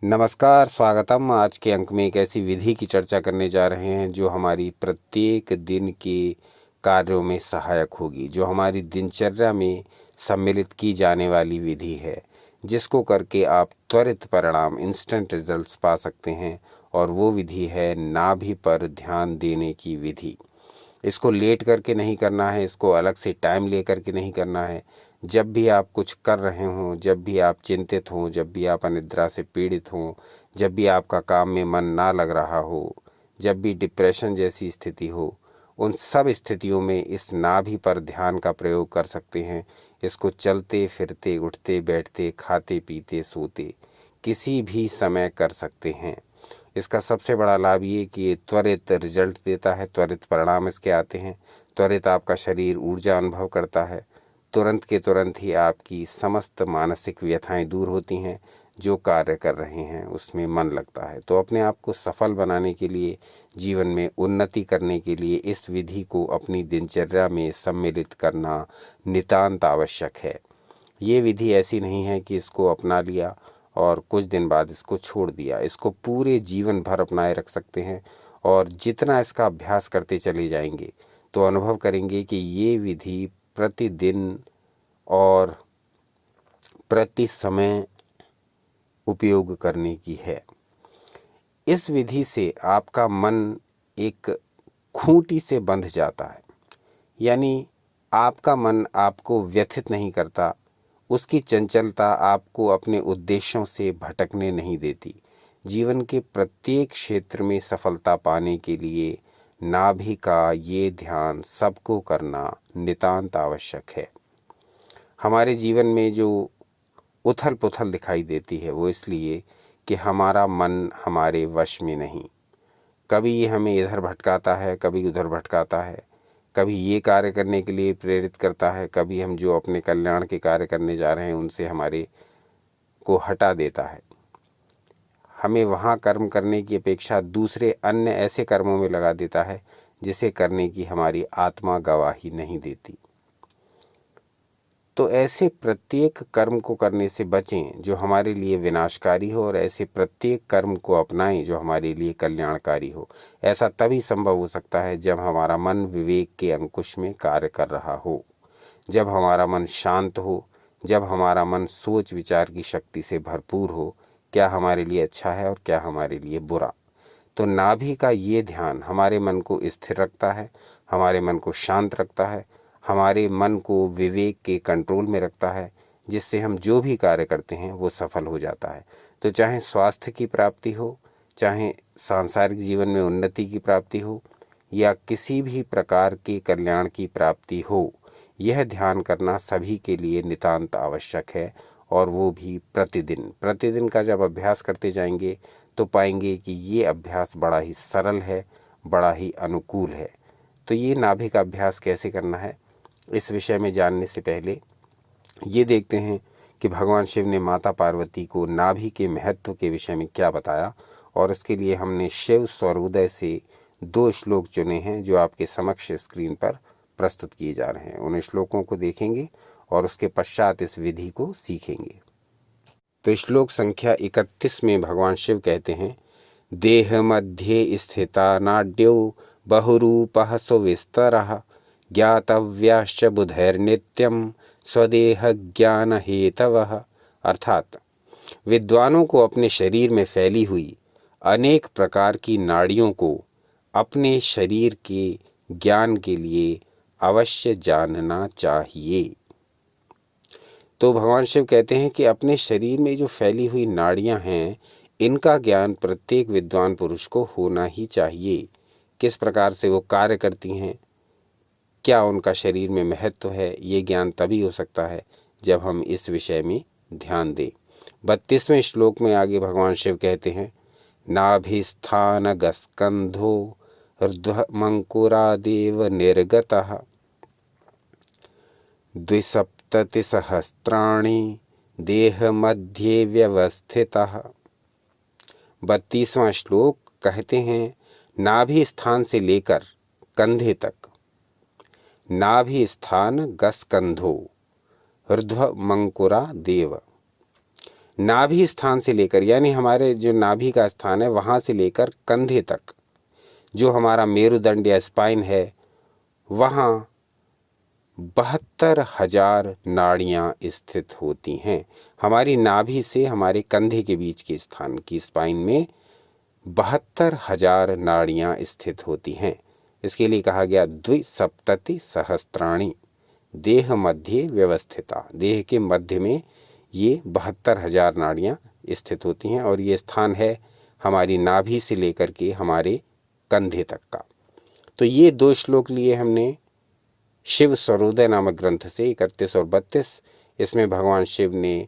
नमस्कार, स्वागतम। आज के अंक में एक ऐसी विधि की चर्चा करने जा रहे हैं जो हमारी प्रत्येक दिन के कार्यों में सहायक होगी, जो हमारी दिनचर्या में सम्मिलित की जाने वाली विधि है, जिसको करके आप त्वरित परिणाम, इंस्टेंट रिजल्ट्स पा सकते हैं। और वो विधि है नाभि पर ध्यान देने की विधि। इसको लेट करके नहीं करना है, इसको अलग से टाइम ले करके नहीं करना है। जब भी आप कुछ कर रहे हों, जब भी आप चिंतित हों, जब भी आप अनिद्रा से पीड़ित हों, जब भी आपका काम में मन ना लग रहा हो, जब भी डिप्रेशन जैसी स्थिति हो, उन सब स्थितियों में इस नाभि पर ध्यान का प्रयोग कर सकते हैं। इसको चलते फिरते, उठते बैठते, खाते पीते, सोते किसी भी समय कर सकते हैं। इसका सबसे बड़ा लाभ ये कि ये त्वरित रिजल्ट देता है, त्वरित परिणाम इसके आते हैं, त्वरित आपका शरीर ऊर्जा अनुभव करता है, तुरंत के तुरंत ही आपकी समस्त मानसिक व्यथाएं दूर होती हैं, जो कार्य कर रहे हैं उसमें मन लगता है। तो अपने आप को सफल बनाने के लिए, जीवन में उन्नति करने के लिए इस विधि को अपनी दिनचर्या में सम्मिलित करना नितांत आवश्यक है। ये विधि ऐसी नहीं है कि इसको अपना लिया और कुछ दिन बाद इसको छोड़ दिया। इसको पूरे जीवन भर अपनाए रख सकते हैं और जितना इसका अभ्यास करते चले जाएंगे तो अनुभव करेंगे कि ये विधि प्रतिदिन और प्रति समय उपयोग करने की है। इस विधि से आपका मन एक खूंटी से बंध जाता है, यानी आपका मन आपको व्यथित नहीं करता, उसकी चंचलता आपको अपने उद्देश्यों से भटकने नहीं देती। जीवन के प्रत्येक क्षेत्र में सफलता पाने के लिए नाभि का ये ध्यान सबको करना नितांत आवश्यक है। हमारे जीवन में जो उथल पुथल दिखाई देती है वो इसलिए कि हमारा मन हमारे वश में नहीं। कभी ये हमें इधर भटकाता है, कभी उधर भटकाता है, कभी ये कार्य करने के लिए प्रेरित करता है, कभी हम जो अपने कल्याण के कार्य करने जा रहे हैं उनसे हमारे को हटा देता है। हमें वहाँ कर्म करने की अपेक्षा दूसरे अन्य ऐसे कर्मों में लगा देता है जिसे करने की हमारी आत्मा गवाही नहीं देती। तो ऐसे प्रत्येक कर्म को करने से बचें जो हमारे लिए विनाशकारी हो, और ऐसे प्रत्येक कर्म को अपनाएं जो हमारे लिए कल्याणकारी हो। ऐसा तभी संभव हो सकता है जब हमारा मन विवेक के अंकुश में कार्य कर रहा हो, जब हमारा मन शांत हो, जब हमारा मन सोच विचार की शक्ति से भरपूर हो, क्या हमारे लिए अच्छा है और क्या हमारे लिए बुरा। तो नाभि का ये ध्यान हमारे मन को स्थिर रखता है, हमारे मन को शांत रखता है, हमारे मन को विवेक के कंट्रोल में रखता है, जिससे हम जो भी कार्य करते हैं वो सफल हो जाता है। तो चाहे स्वास्थ्य की प्राप्ति हो, चाहे सांसारिक जीवन में उन्नति की प्राप्ति हो, या किसी भी प्रकार के कल्याण की प्राप्ति हो, यह ध्यान करना सभी के लिए नितांत आवश्यक है। और वो भी प्रतिदिन। प्रतिदिन का जब अभ्यास करते जाएंगे तो पाएंगे कि ये अभ्यास बड़ा ही सरल है, बड़ा ही अनुकूल है। तो ये नाभि का अभ्यास कैसे करना है, इस विषय में जानने से पहले ये देखते हैं कि भगवान शिव ने माता पार्वती को नाभि के महत्व के विषय में क्या बताया। और इसके लिए हमने शिव स्वरोदय से 2 श्लोक चुने हैं जो आपके समक्ष स्क्रीन पर प्रस्तुत किए जा रहे हैं। उन श्लोकों को देखेंगे और उसके पश्चात इस विधि को सीखेंगे। तो श्लोक संख्या 31 में भगवान शिव कहते हैं, देह मध्ये स्थिता नाड्यो बहुरूपः सुविस्तरः ज्ञातव्याश्च बुधैर्नित्यं स्वदेह ज्ञान हेतवः। अर्थात विद्वानों को अपने शरीर में फैली हुई अनेक प्रकार की नाड़ियों को अपने शरीर के ज्ञान के लिए अवश्य जानना चाहिए। तो भगवान शिव कहते हैं कि अपने शरीर में जो फैली हुई नाड़ियां हैं, इनका ज्ञान प्रत्येक विद्वान पुरुष को होना ही चाहिए। किस प्रकार से वो कार्य करती हैं, क्या उनका शरीर में महत्व है, ये ज्ञान तभी हो सकता है जब हम इस विषय में ध्यान दें। 32वें श्लोक में आगे भगवान शिव कहते हैं, नाभिस्थान गस्कंधो ऊर्ध्वमंकुरादेव निर्गतः द्विसप्ततिसहस्राणि देह मध्ये व्यवस्थितः। 32वां श्लोक कहते हैं, नाभि स्थान से लेकर कंधे तक, नाभि स्थान गस्कंधो ऊर्ध्वमंकुरा देव, नाभि स्थान से लेकर, यानी हमारे जो नाभि का स्थान है वहाँ से लेकर कंधे तक जो हमारा मेरुदंड या स्पाइन है, वहाँ 72,000 नाड़ियाँ स्थित होती हैं। हमारी नाभि से हमारे कंधे के बीच के स्थान की स्पाइन में 72,000 नाड़ियाँ स्थित होती हैं। इसके लिए कहा गया द्विसप्तति सहस्त्राणि देह मध्य व्यवस्थिता। देह के मध्य में ये 72,000 नाड़ियाँ स्थित होती हैं और ये स्थान है हमारी नाभि से लेकर के हमारे कंधे तक का। तो ये 2 श्लोक लिए हमने शिव स्वरोदय नामक ग्रंथ से 31 और 32। इसमें भगवान शिव ने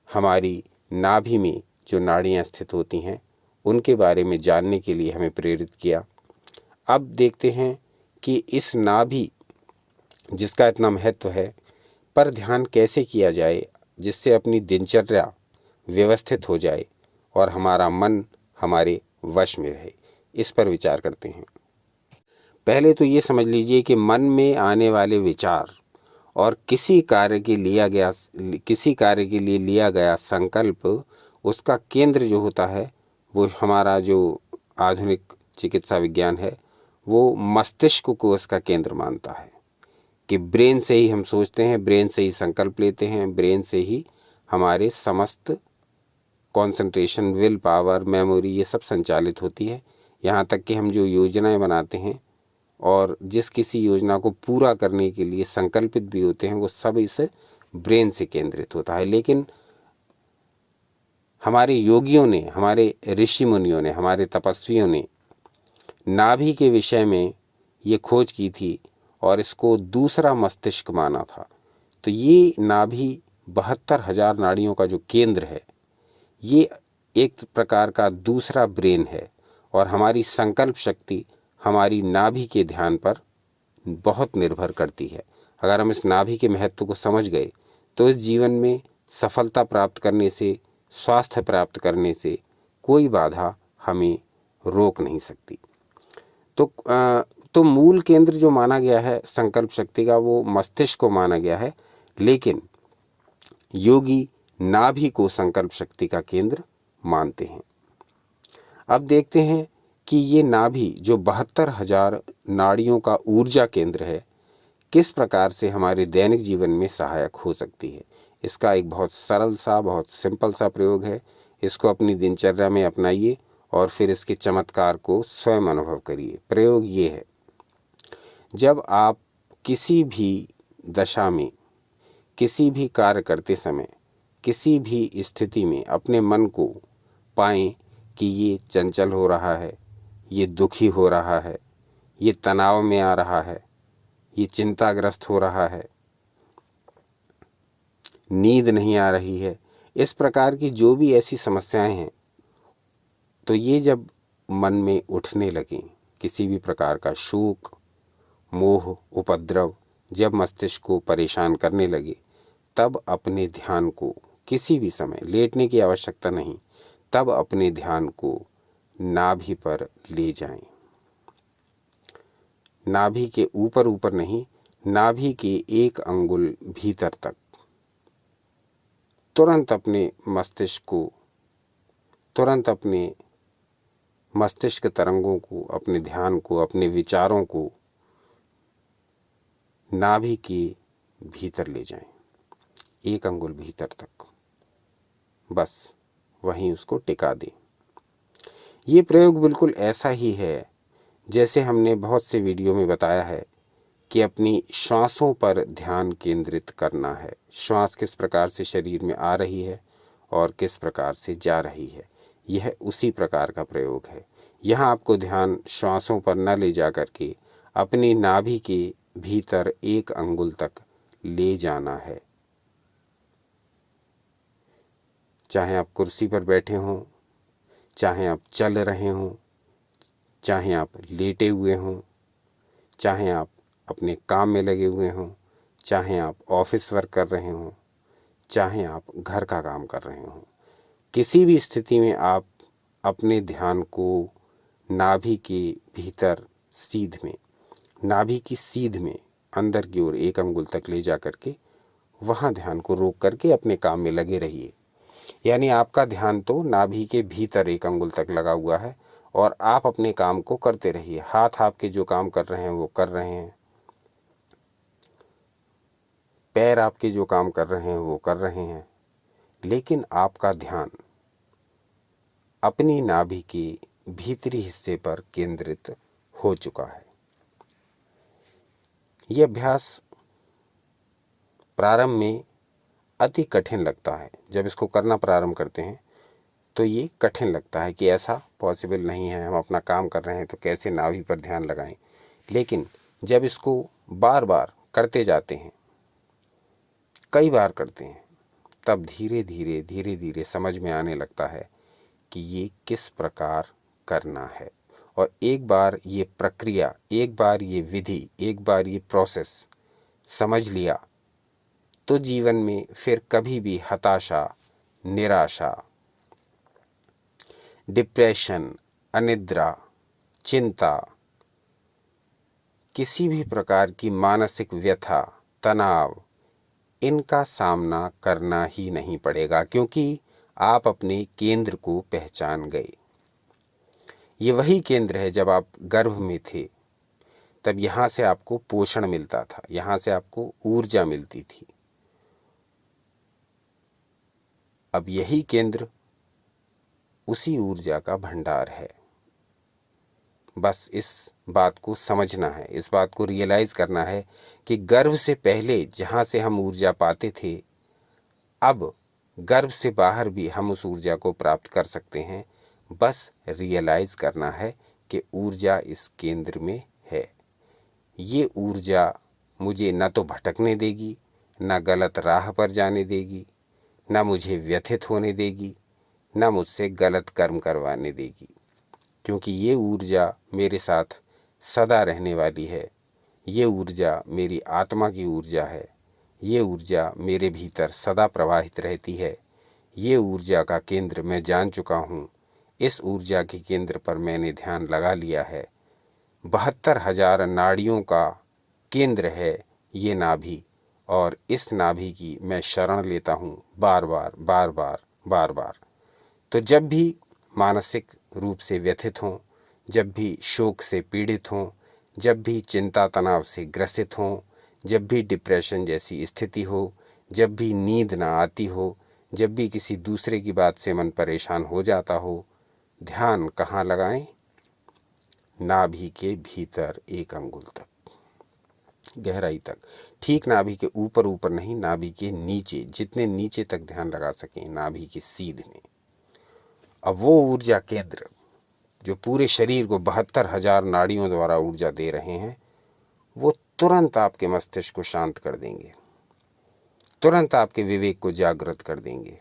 हमारी नाभि में जो नाड़ियाँ स्थित होती हैं उनके बारे में जानने के लिए हमें प्रेरित किया। अब देखते हैं कि इस नाभि जिसका इतना महत्व है पर ध्यान कैसे किया जाए जिससे अपनी दिनचर्या व्यवस्थित हो जाए और हमारा मन हमारे वश में रहे। इस पर विचार करते हैं। पहले तो ये समझ लीजिए कि मन में आने वाले विचार और किसी कार्य के लिए लिया गया संकल्प, उसका केंद्र जो होता है वो हमारा जो आधुनिक चिकित्सा विज्ञान है वो मस्तिष्क को उसका केंद्र मानता है कि ब्रेन से ही हम सोचते हैं, ब्रेन से ही संकल्प लेते हैं, ब्रेन से ही हमारे समस्त कंसंट्रेशन, विल पावर, मेमोरी ये सब संचालित होती है। यहाँ तक कि हम जो योजनाएं बनाते हैं और जिस किसी योजना को पूरा करने के लिए संकल्पित भी होते हैं वो सब इस ब्रेन से केंद्रित होता है। लेकिन हमारे योगियों ने, हमारे ऋषि मुनियों ने, हमारे तपस्वियों ने नाभि के विषय में ये खोज की थी और इसको दूसरा मस्तिष्क माना था। तो ये नाभि 72,000 नाड़ियों का जो केंद्र है ये एक प्रकार का दूसरा ब्रेन है और हमारी संकल्प शक्ति हमारी नाभि के ध्यान पर बहुत निर्भर करती है। अगर हम इस नाभि के महत्व को समझ गए तो इस जीवन में सफलता प्राप्त करने से, स्वास्थ्य प्राप्त करने से कोई बाधा हमें रोक नहीं सकती। तो मूल केंद्र जो माना गया है संकल्प शक्ति का वो मस्तिष्क को माना गया है, लेकिन योगी नाभि को संकल्प शक्ति का केंद्र मानते हैं। अब देखते हैं कि ये नाभि जो 72,000 नाड़ियों का ऊर्जा केंद्र है किस प्रकार से हमारे दैनिक जीवन में सहायक हो सकती है। इसका एक बहुत सरल सा, बहुत सिंपल सा प्रयोग है। इसको अपनी दिनचर्या में अपनाइए और फिर इसके चमत्कार को स्वयं अनुभव करिए। प्रयोग ये है, जब आप किसी भी दशा में, किसी भी कार्य करते समय, किसी भी स्थिति में अपने मन को पाएं कि ये चंचल हो रहा है, ये दुखी हो रहा है, ये तनाव में आ रहा है, ये चिंताग्रस्त हो रहा है, नींद नहीं आ रही है, इस प्रकार की जो भी ऐसी समस्याएं हैं, तो ये जब मन में उठने लगें, किसी भी प्रकार का शोक, मोह, उपद्रव जब मस्तिष्क को परेशान करने लगे, तब अपने ध्यान को किसी भी समय, लेटने की आवश्यकता नहीं, तब अपने ध्यान को नाभि पर ले जाएं। नाभि के ऊपर ऊपर नहीं, नाभि के 1 अंगुल भीतर तक तुरंत अपने मस्तिष्क तरंगों को, अपने ध्यान को, अपने विचारों को नाभि के भीतर ले जाएं, 1 अंगुल भीतर तक, बस वहीं उसको टिका दें। ये प्रयोग बिल्कुल ऐसा ही है जैसे हमने बहुत से वीडियो में बताया है कि अपनी श्वासों पर ध्यान केंद्रित करना है। श्वास किस प्रकार से शरीर में आ रही है और किस प्रकार से जा रही है, यह उसी प्रकार का प्रयोग है। यहाँ आपको ध्यान श्वासों पर न ले जा करके अपनी नाभि के भीतर 1 अंगुल तक ले जाना है। चाहे आप कुर्सी पर बैठे हों, चाहे आप चल रहे हों, चाहे आप लेटे हुए हों, चाहे आप अपने काम में लगे हुए हों, चाहे आप ऑफिस वर्क कर रहे हों, चाहे आप घर का काम कर रहे हों, किसी भी स्थिति में आप अपने ध्यान को नाभि के भीतर सीध में, नाभि की सीध में अंदर की ओर 1 अंगुल तक ले जा करके वहाँ ध्यान को रोक करके अपने काम में लगे रहिए। यानी आपका ध्यान तो नाभि के भीतर 1 अंगुल तक लगा हुआ है और आप अपने काम को करते रहिए। हाथ आपके जो काम कर रहे हैं वो कर रहे हैं, पैर आपके जो काम कर रहे हैं वो कर रहे हैं, लेकिन आपका ध्यान अपनी नाभि के भीतरी हिस्से पर केंद्रित हो चुका है। ये अभ्यास प्रारंभ में अति कठिन लगता है। जब इसको करना प्रारंभ करते हैं तो ये कठिन लगता है कि ऐसा पॉसिबल नहीं है, हम अपना काम कर रहे हैं तो कैसे नाभि पर ध्यान लगाएं। लेकिन जब इसको बार बार करते जाते हैं, कई बार करते हैं, तब धीरे धीरे समझ में आने लगता है कि ये किस प्रकार करना है। और एक बार ये प्रक्रिया, एक बार ये विधि, एक बार ये प्रोसेस समझ लिया तो जीवन में फिर कभी भी हताशा, निराशा, डिप्रेशन, अनिद्रा, चिंता, किसी भी प्रकार की मानसिक व्यथा, तनाव, इनका सामना करना ही नहीं पड़ेगा, क्योंकि आप अपने केंद्र को पहचान गए। ये वही केंद्र है जब आप गर्भ में थे, तब यहाँ से आपको पोषण मिलता था, यहाँ से आपको ऊर्जा मिलती थी। अब यही केंद्र उसी ऊर्जा का भंडार है। बस इस बात को समझना है, इस बात को रियलाइज करना है कि गर्भ से पहले जहाँ से हम ऊर्जा पाते थे, अब गर्भ से बाहर भी हम उस ऊर्जा को प्राप्त कर सकते हैं। बस रियलाइज करना है कि ऊर्जा इस केंद्र में है। ये ऊर्जा मुझे न तो भटकने देगी, न गलत राह पर जाने देगी, न मुझे व्यथित होने देगी, न मुझसे गलत कर्म करवाने देगी, क्योंकि ये ऊर्जा मेरे साथ सदा रहने वाली है। ये ऊर्जा मेरी आत्मा की ऊर्जा है। ये ऊर्जा मेरे भीतर सदा प्रवाहित रहती है। ये ऊर्जा का केंद्र मैं जान चुका हूँ। इस ऊर्जा के केंद्र पर मैंने ध्यान लगा लिया है। 72,000 नाड़ियों का केंद्र है ये नाभि, और इस नाभि की मैं शरण लेता हूँ बार बार। तो जब भी मानसिक रूप से व्यथित हों, जब भी शोक से पीड़ित हों, जब भी चिंता तनाव से ग्रसित हों, जब भी डिप्रेशन जैसी स्थिति हो, जब भी नींद ना आती हो, जब भी किसी दूसरे की बात से मन परेशान हो जाता हो, ध्यान कहाँ लगाएं? नाभि के भीतर 1 अंगुल तक, गहराई तक। ठीक नाभि के ऊपर नहीं, नाभि के नीचे, जितने नीचे तक ध्यान लगा सकें, नाभि के सीधे। अब वो ऊर्जा केंद्र जो पूरे शरीर को 72,000 नाड़ियों द्वारा ऊर्जा दे रहे हैं, वो तुरंत आपके मस्तिष्क को शांत कर देंगे, तुरंत आपके विवेक को जागृत कर देंगे,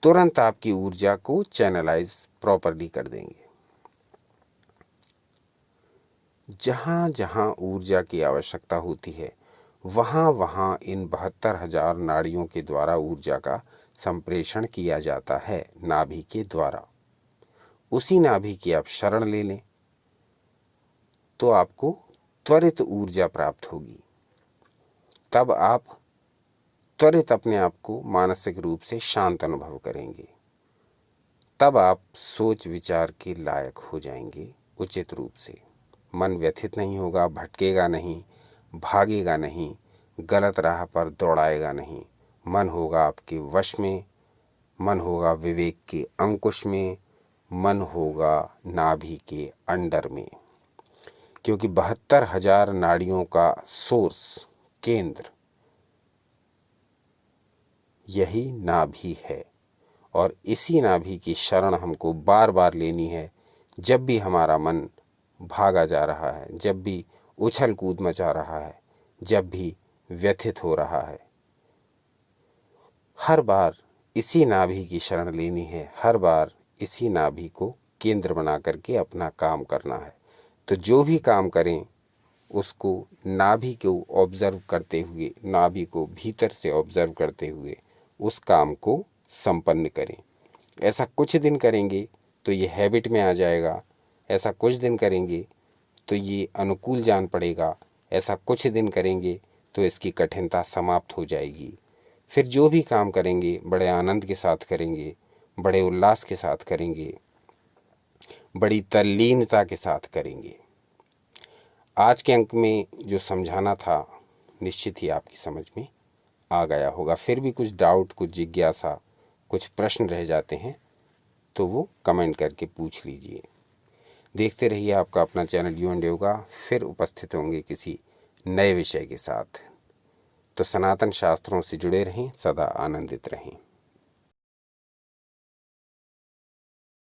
तुरंत आपकी ऊर्जा को चैनलाइज प्रॉपरली कर देंगे। जहाँ जहाँ ऊर्जा की आवश्यकता होती है, वहाँ वहाँ इन 72,000 नाड़ियों के द्वारा ऊर्जा का संप्रेषण किया जाता है, नाभि के द्वारा। उसी नाभि की आप शरण ले लें तो आपको त्वरित ऊर्जा प्राप्त होगी। तब आप त्वरित अपने आप को मानसिक रूप से शांत अनुभव करेंगे। तब आप सोच विचार के लायक हो जाएंगे उचित रूप से। मन व्यथित नहीं होगा, भटकेगा नहीं, भागेगा नहीं, गलत राह पर दौड़ाएगा नहीं। मन होगा आपके वश में, मन होगा विवेक के अंकुश में, मन होगा नाभि के अंडर में, क्योंकि 72,000 नाड़ियों का सोर्स, केंद्र, यही नाभि है। और इसी नाभि की शरण हमको बार बार लेनी है। जब भी हमारा मन भागा जा रहा है, जब भी उछल कूद मचा रहा है, जब भी व्यथित हो रहा है, हर बार इसी नाभि की शरण लेनी है। हर बार इसी नाभि को केंद्र बना करके अपना काम करना है। तो जो भी काम करें उसको नाभि को ऑब्जर्व करते हुए, नाभि को भीतर से ऑब्जर्व करते हुए उस काम को संपन्न करें। ऐसा कुछ दिन करेंगे तो ये हैबिट में आ जाएगा। ऐसा कुछ दिन करेंगे तो ये अनुकूल जान पड़ेगा। ऐसा कुछ दिन करेंगे तो इसकी कठिनता समाप्त हो जाएगी। फिर जो भी काम करेंगे बड़े आनंद के साथ करेंगे, बड़े उल्लास के साथ करेंगे, बड़ी तल्लीनता के साथ करेंगे। आज के अंक में जो समझाना था निश्चित ही आपकी समझ में आ गया होगा। फिर भी कुछ डाउट, कुछ जिज्ञासा, कुछ प्रश्न रह जाते हैं तो वो कमेंट करके पूछ लीजिए। देखते रहिए आपका अपना चैनल यू एंड योगा। फिर उपस्थित होंगे किसी नए विषय के साथ। तो सनातन शास्त्रों से जुड़े रहें, सदा आनंदित रहें।